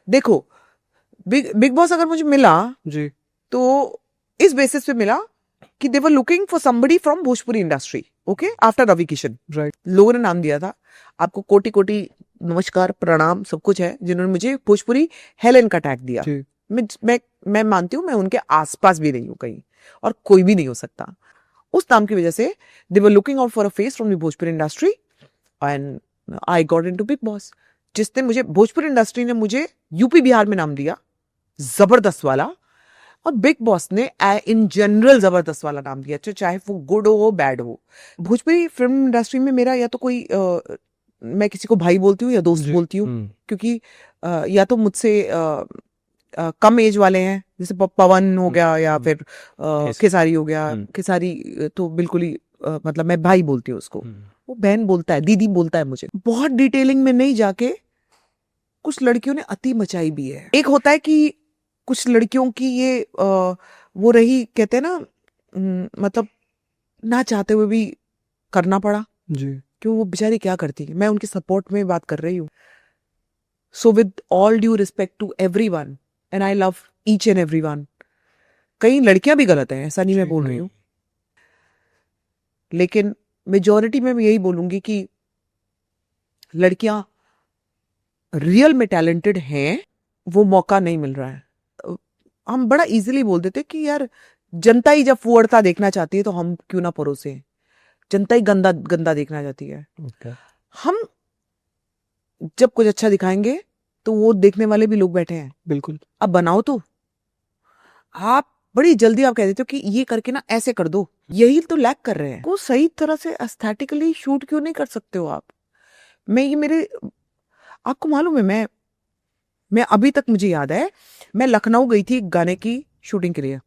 देखो big boss अगर मुझे मिला जी, तो इस बेसिस पे मिला कि they were looking for somebody from Bhojpuri industry, okay, after Ravi Kishan. Right. लोगों ने नाम दिया था, आपको कोटि कोटि नमस्कार प्रणाम सब कुछ है, जिन्होंने मुझे भोजपुरी हेलेन का टैग दिया। जी, मैं मानती हूँ मैं उनके आसपास भी नहीं हूँ कहीं, और कोई भी नहीं हो सकता। उस नाम की वजह से they were looking out for a face from the Bhojpuri industry and I got into Bigg Boss. जिसने मुझे भोजपुरी इंडस्ट्री ने मुझे यूपी बिहार में नाम दिया जबरदस्त वाला, और बिग बॉस ने इन जनरल जबरदस्त वाला नाम दिया, चाहे वो गुड हो बैड हो। भोजपुरी फिल्म इंडस्ट्री में मेरा या तो कोई मैं किसी को भाई बोलती हूँ या दोस्त बोलती हूँ, क्योंकि या तो मुझसे कम एज वाले हैं, जैसे पवन हो गया या फिर खेसारी हो गया। खेसारी तो बिल्कुल ही मतलब मैं भाई बोलती हूँ उसको, वो बहन बोलता है, दीदी बोलता है मुझे। बहुत डिटेलिंग में नहीं जाके कुछ लड़कियों ने अति मचाई भी है। एक होता है कि कुछ लड़कियों की ये वो रही, कहते हैं ना मतलब ना चाहते हुए भी करना पड़ा जी, क्यों, वो बेचारी क्या करती है, मैं उनके सपोर्ट में बात कर रही हूँ। So with all due respect to everyone and I love each and everyone. कई लड़कियां भी गलत हैं, ऐसा नहीं मैं बोल रही हूँ, लेकिन मेजॉरिटी में मैं यही बोलूंगी कि लड़कियां रियल में टैलेंटेड हैं, वो मौका नहीं मिल रहा है। हम बड़ा इजीली बोल देते कि यार जनता ही जब फुअड़ता देखना चाहती है तो हम क्यों ना परोसे, जनता ही गंदा गंदा देखना चाहती है। हम जब कुछ अच्छा दिखाएंगे तो वो देखने वाले भी लोग बैठे हैं, बिल्कुल। अब बनाओ तो। आप बड़ी जल्दी आप कह देते हो कि ये करके ना ऐसे कर दो, यही तो लैक कर रहे हैं। वो सही तरह से एस्थेटिकली शूट क्यों नहीं कर सकते हो आप? आपको मालूम है, मैं अभी तक मुझे याद है, मैं लखनऊ गई थी गाने की शूटिंग के लिए।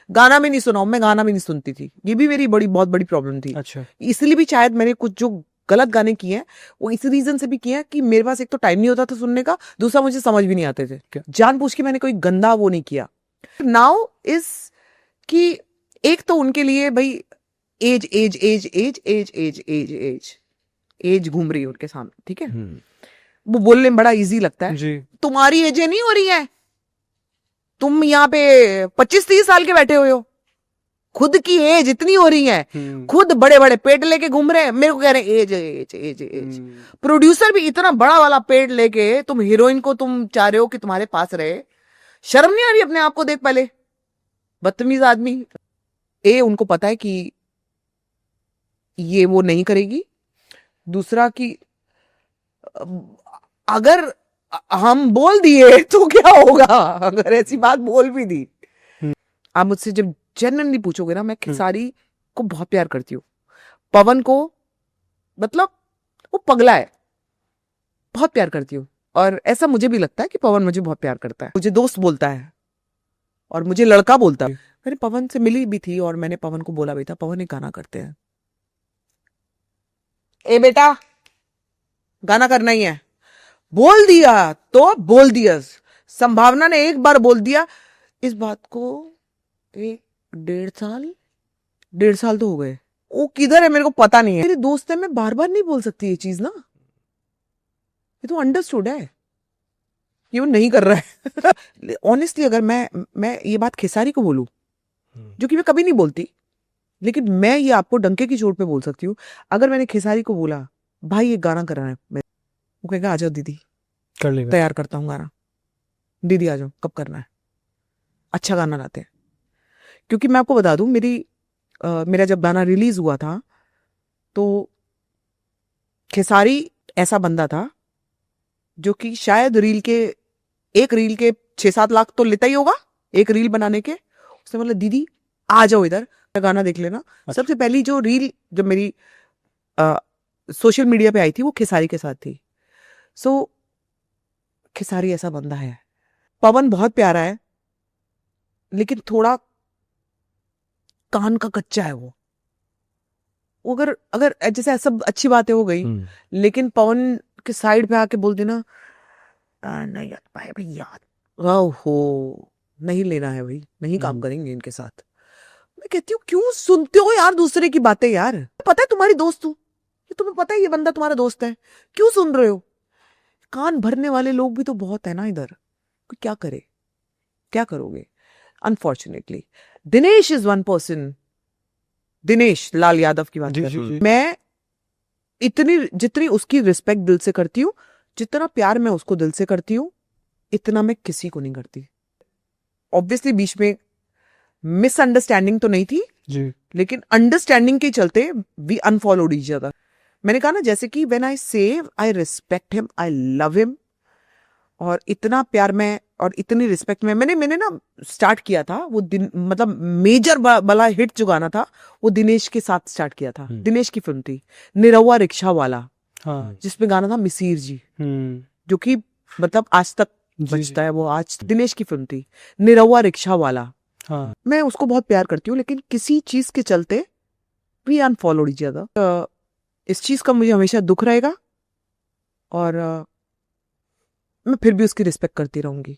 गाना भी नहीं सुना, मैं गाना भी नहीं सुनती थी, ये भी मेरी बहुत बड़ी प्रॉब्लम थी। अच्छा। इसलिए भी शायद मैंने कुछ जो गलत गाने किए हैं वो इस रीजन से भी किए हैं कि मेरे पास एक तो टाइम नहीं होता था सुनने का, दूसरा मुझे समझ भी नहीं आते थे। जानबूझ के मैंने कोई गंदा वो नहीं किया। नाउ इस कि एक तो उनके लिए भाई एज एज एज एज एज एज एज एज एज घूम रही है उनके सामने, ठीक है, वो बोलने में बड़ा इजी लगता है जी। तुम्हारी एज नहीं हो रही है, तुम यहाँ पे 25-30 साल के बैठे हुए हो, खुद की एज इतनी हो रही है, खुद बड़े बड़े पेड़ लेके घूम रहे हैं, मेरे को कह रहे हैं एज एज एज एज। प्रोड्यूसर भी इतना बड़ा वाला पेड़ लेके तुम हीरोइन को तुम चाह रहे हो कि तुम्हारे पास रहे, शर्म नहीं आ रही अपने आप को देख पहले, बदतमीज आदमी। उनको पता है कि ये वो नहीं करेगी, दूसरा कि अगर हम बोल दिए तो क्या होगा, अगर ऐसी बात बोल भी दी। आप मुझसे जब जेन्युइनली पूछोगे ना, मैं खेसारी को बहुत प्यार करती हूँ, पवन को मतलब वो पगला है, बहुत प्यार करती हूँ, और ऐसा मुझे भी लगता है कि पवन मुझे बहुत प्यार करता है, मुझे दोस्त बोलता है और मुझे लड़का बोलता है। मैंने पवन से मिली भी थी और मैंने पवन को बोला भी था, पवन एक गाना करते हैं, ए बेटा गाना करना ही है, बोल दिया तो बोल दिया। संभावना ने एक बार बोल दिया, इस बात को 1.5 साल तो हो गए, वो किधर है मेरे को पता नहीं है, मेरे दोस्त है, मैं बार बार नहीं बोल सकती ये चीज ना, ये तो अंडरस्टूड है, ये वो नहीं कर रहा है। ऑनेस्टली अगर मैं ये बात खेसारी को बोलूं, जो कि मैं कभी नहीं बोलती, लेकिन मैं ये आपको डंके की चोट पे बोल सकती हूँ, अगर मैंने खेसारी को बोला भाई ये गाना करना है, वो कहेगा आ जाओ दीदी कर लेगा, तैयार करता हूँ गाना, दीदी आ जाओ कब करना है, अच्छा गाना लाते हैं। क्योंकि मैं आपको बता दूं, मेरा जब गाना रिलीज हुआ था तो खेसारी ऐसा बंदा था जो कि शायद एक रील के 6-7 लाख तो लेता ही होगा एक रील बनाने के। उसने बोला दीदी आ जाओ इधर गाना देख लेना। अच्छा। सबसे पहली जो रील जब मेरी सोशल मीडिया पे आई थी वो खेसारी के साथ थी। सो खेसारी ऐसा बंदा है। पवन बहुत प्यारा है लेकिन थोड़ा कान का कच्चा है वो अगर अगर जैसे सब अच्छी बातें हो गई लेकिन पवन के साइड पे आके बोल देना नहीं यार भाई यार हो नहीं लेना है भाई, नहीं काम करेंगे इनके साथ। मैं कहती हूँ क्यों सुनते हो यार दूसरे की बातें यार, पता है तुम्हारी दोस्त हूँ, तुम्हें पता है ये बंदा तुम्हारा दोस्त है, क्यों सुन रहे हो? कान भरने वाले लोग भी तो बहुत है ना इधर। कोई क्या करे, क्या करोगे? Unfortunately Dinesh is one person, Dinesh Lal Yadav की बात जी, कर जी, रही हूँ जी। मैं। इतनी जितनी उसकी रिस्पेक्ट दिल से करती हूँ, जितना प्यार मैं उसको दिल से करती हूँ, इतना मैं किसी को नहीं करती। ऑब्वियसली बीच में मिसअंडरस्टैंडिंग तो नहीं थी, जी, लेकिन अंडरस्टैंडिंग के चलते वी अनफॉलोड ईच अदर। मैंने कहा ना, जैसे कि व्हेन आई से I respect him, I love him, और इतना प्यार में और इतनी रिस्पेक्ट में मैंने ना स्टार्ट किया था वो दिन, मतलब मेजर वाला हिट जो गाना था वो दिनेश के साथ स्टार्ट किया था। दिनेश की फिल्म थी निरहुआ रिक्शा वाला, हाँ, जिसमें गाना था मिसीर जी, हम्म, जो कि मतलब आज तक जी, बजता है वो। आज दिनेश की फिल्म थी निरहुआ रिक्शा वाला। हाँ, मैं उसको बहुत प्यार करती हूँ, लेकिन किसी चीज के चलते वी अनफॉलोड ईच अदर। इस चीज का मुझे हमेशा दुख रहेगा, और मैं फिर भी उसकी रिस्पेक्ट करती रहूंगी।